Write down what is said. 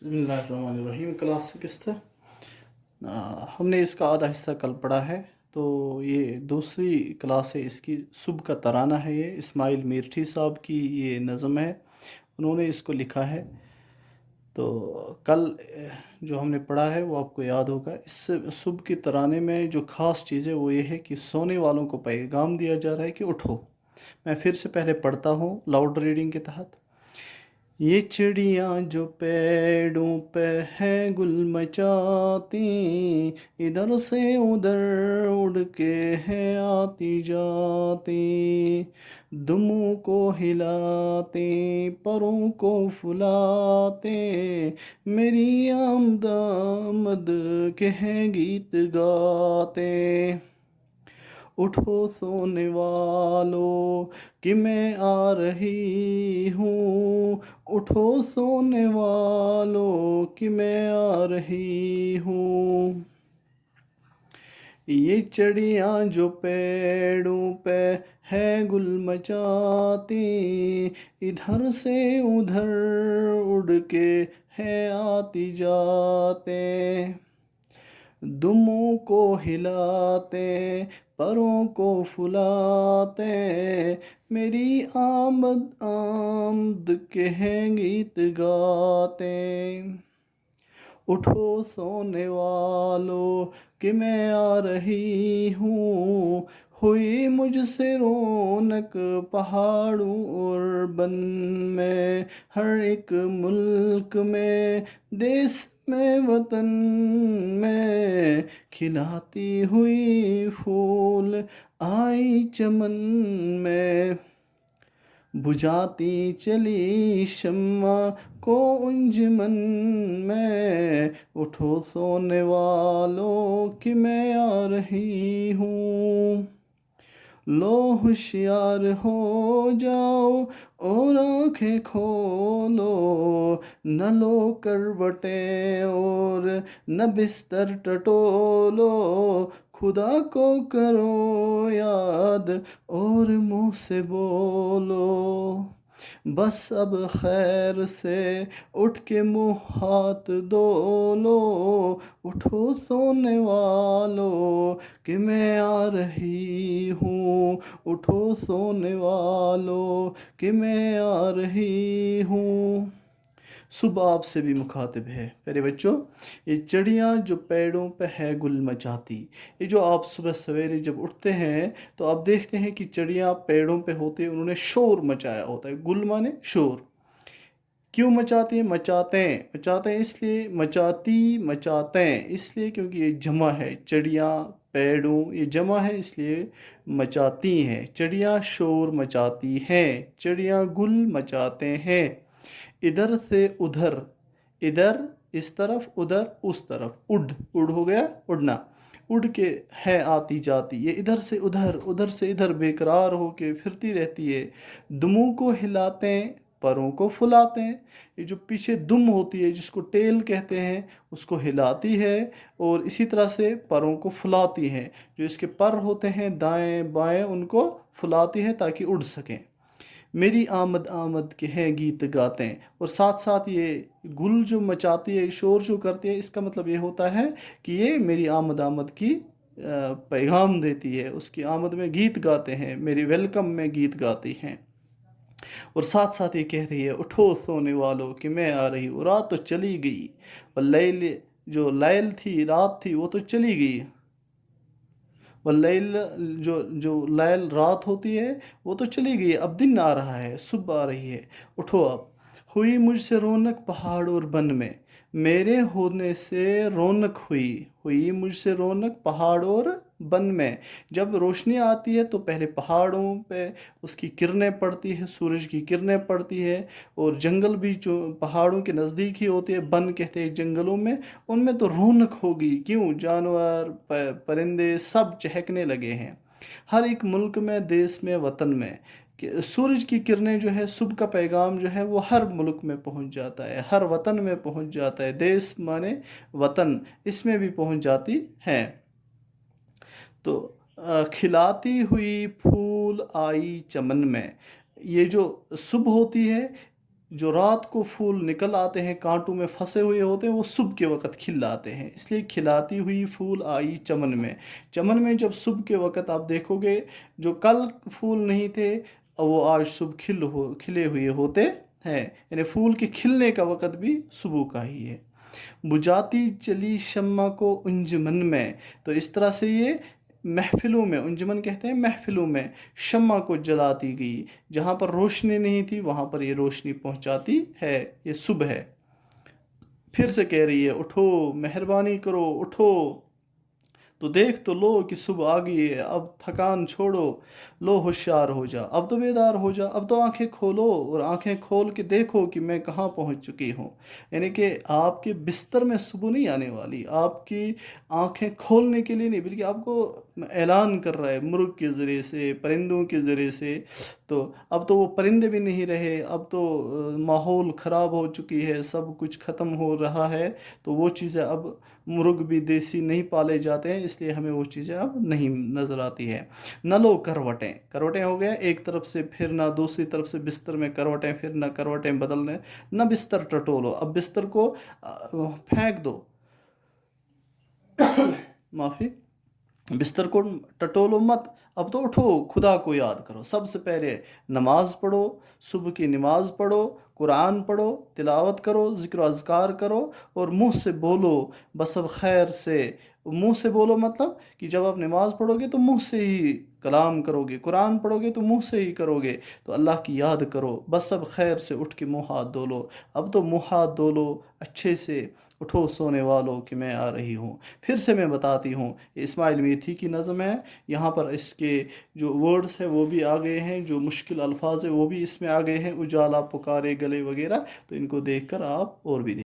बिस्मिल्लाहिर्रहमानिर्रहीम। Class sixth. हमने इसका आधा हिस्सा कल पढ़ा है। तो ये दूसरी क्लास है इसकी। सुबह का तराना है, ये इस्माइल मीरठी साहब की ये नज़म है, उन्होंने इसको लिखा है। तो कल जो हमने पढ़ा है वो आपको याद होगा। इस सुबह के तराने में जो ख़ास चीज़ है वो ये है कि सोने वालों को पैगाम दिया जा रहा है कि उठो। मैं फिर से पहले पढ़ता हूँ लाउड रीडिंग के तहत। ये चिड़ियाँ जो पेड़ों पे है गुल मचाती, इधर से उधर उड़ के है आती जाती, दुमों को हिलाते परों को फुलाते, मेरी आमद के हैं गीत गाते। उठो सोने वालों कि मैं आ रही हूँ, उठो सोने वालों कि मैं आ रही हूँ। ये चिड़ियाँ जो पेड़ों पे है गुल मचाती, इधर से उधर उड़ के है आती जाते, दुमों को हिलाते परों को फुलाते, मेरी आमद आमद के हैं गीत गाते। उठो सोने वालों कि मैं आ रही हूँ, हुई मुझसे रौनक पहाड़ों और बन में, हर एक मुल्क में देश में वतन में, खिलाती हुई फूल आई चमन में, बुझाती चली शम्मा को अंजुमन में। उठो सोने वालों कि मैं आ रही हूँ, लो होशियार हो जाओ और आंखें खोलो, न लो करवटें और न बिस्तर टटोलो, खुदा को करो याद और मुँह से बोलो, बस अब खैर से उठ के मुँह हाथ धो लो। उठो सोने वालों कि मैं आ रही हूँ, उठो सोने वालों कि मैं आ रही हूँ। सुबह आपसे भी मुखातिब है प्यारे बच्चों। ये चिड़ियाँ जो पेड़ों पे है गुल मचाती, ये जो आप सुबह सवेरे जब उठते हैं तो आप देखते हैं कि चिड़ियाँ पेड़ों पे होती है, उन्होंने शोर मचाया होता है। गुल माने शोर। क्यों मचाती हैं? मचाते हैं इसलिए, मचाते हैं इसलिए क्योंकि ये जमा है। चिड़ियाँ पेड़ों ये जमा है इसलिए मचाती हैं। चिड़ियाँ शोर मचाती हैं, चिड़ियाँ गुल मचाते हैं। इधर से उधर, इधर इस तरफ, उधर उस तरफ, उड़ हो गया उड़ना, उड़ के है आती जाती, ये इधर से उधर उधर से इधर बेकरार होके फिरती रहती है। दुमों को हिलाते हैं परों को फुलाते हैं। ये जो पीछे दुम होती है जिसको टेल कहते हैं उसको हिलाती है, और इसी तरह से परों को फुलाती है। जो इसके पर होते हैं दाएं बाएं उनको फुलाती है ताकि उड़ सकें। मेरी आमद आमद के हैं गीत गाते हैं। और साथ साथ ये गुल जो मचाती है, शोर जो करती है, इसका मतलब ये होता है कि ये मेरी आमद आमद की पैगाम देती है। उसकी आमद में गीत गाते हैं, मेरी वेलकम में गीत गाती हैं। और साथ साथ ये कह रही है उठो सोने वालों कि मैं आ रही हूँ। रात तो चली गई, और लैल जो लैल थी रात थी वो तो चली गई। वल्लैल जो जो लैल रात होती है वो तो चली गई, अब दिन आ रहा है, सुबह आ रही है। उठो अब। हुई मुझसे रौनक पहाड़ और बन में, मेरे होने से रौनक हुई मुझसे रौनक पहाड़ और बन में। जब रोशनी आती है तो पहले पहाड़ों पे उसकी किरणें पड़ती है, सूरज की किरणें पड़ती है। और जंगल भी जो पहाड़ों के नज़दीक ही होते हैं, बन कहते हैं जंगलों में, उनमें तो रौनक होगी। क्यों? जानवर परिंदे सब चहकने लगे हैं। हर एक मुल्क में, देश में, वतन में सूरज की किरणें जो है, सुबह का पैगाम जो है वो हर मुल्क में पहुंच जाता है, हर वतन में पहुंच जाता है। देश माने वतन, इसमें भी पहुंच जाती है। तो खिलाती हुई फूल आई चमन में, ये जो सुबह होती है, جو رات کو پھول نکل آتے ہیں کانٹوں میں پھنسے ہوئے ہوتے ہیں وہ صبح کے وقت کھل آتے ہیں، اس لیے کھلاتی ہوئی پھول آئی چمن میں۔ چمن میں جب صبح کے وقت آپ دیکھو گے جو کل پھول نہیں تھے وہ آج صبح کھلے ہوئے ہوتے ہیں، یعنی پھول کے کھلنے کا وقت بھی صبح کا ہی ہے۔ بجھاتی چلی شمع کو انجمن میں، تو اس طرح سے یہ محفلوں میں، انجمن کہتے ہیں محفلوں میں، شمع کو جلاتی گئی، جہاں پر روشنی نہیں تھی وہاں پر یہ روشنی پہنچاتی ہے، یہ صبح ہے۔ پھر سے کہہ رہی ہے اٹھو مہربانی کرو اٹھو، تو دیکھ تو لو کہ صبح آ گئی ہے، اب تھکان چھوڑو، لو ہوشیار ہو جا، اب تو بیدار ہو جا، اب تو آنکھیں کھولو اور آنکھیں کھول کے دیکھو کہ میں کہاں پہنچ چکی ہوں۔ یعنی کہ آپ کے بستر میں صبح نہیں آنے والی، آپ کی آنکھیں کھولنے کے لیے نہیں، بلکہ آپ کو اعلان کر رہا ہے مرغ کے ذریعے سے، پرندوں کے ذریعے سے۔ تو اب تو وہ پرندے بھی نہیں رہے، اب تو ماحول خراب ہو چکی ہے، سب کچھ ختم ہو رہا ہے، تو وہ چیزیں اب مرغ بھی دیسی نہیں پالے جاتے ہیں، اس لیے ہمیں وہ چیزیں اب نہیں نظر آتی ہے۔ نہ لو کروٹیں، کروٹیں ہو گیا ایک طرف سے پھرنا، دوسری طرف سے بستر میں کروٹیں پھرنا، کروٹیں بدلنے، نہ بستر ٹٹولو، اب بستر کو پھینک دو، معافی، بستر کو ٹٹولو مت، اب تو اٹھو خدا کو یاد کرو، سب سے پہلے نماز پڑھو، صبح کی نماز پڑھو، قرآن پڑھو، تلاوت کرو، ذکر و اذکار کرو، اور منہ سے بولو بسب خیر سے۔ منہ سے بولو مطلب کہ جب آپ نماز پڑھو گے تو منہ سے ہی کلام کرو گے، قرآن پڑھو گے تو منہ سے ہی کرو گے، تو اللہ کی یاد کرو، بسب خیر سے اٹھ کے منہ ہاتھ دھو لو، اب تو منہ ہاتھ دھو لو اچھے سے، اٹھو سونے والوں کہ میں آ رہی ہوں۔ پھر سے میں بتاتی ہوں، یہ اسماعیل میٹھی کی نظم ہے، یہاں پر اس کے جو ورڈز ہیں وہ بھی آ گئے ہیں، جو مشکل الفاظ ہیں وہ بھی اس میں آ گئے ہیں، اجالا پکارے گلے وغیرہ، تو ان کو دیکھ کر آپ اور بھی دیکھ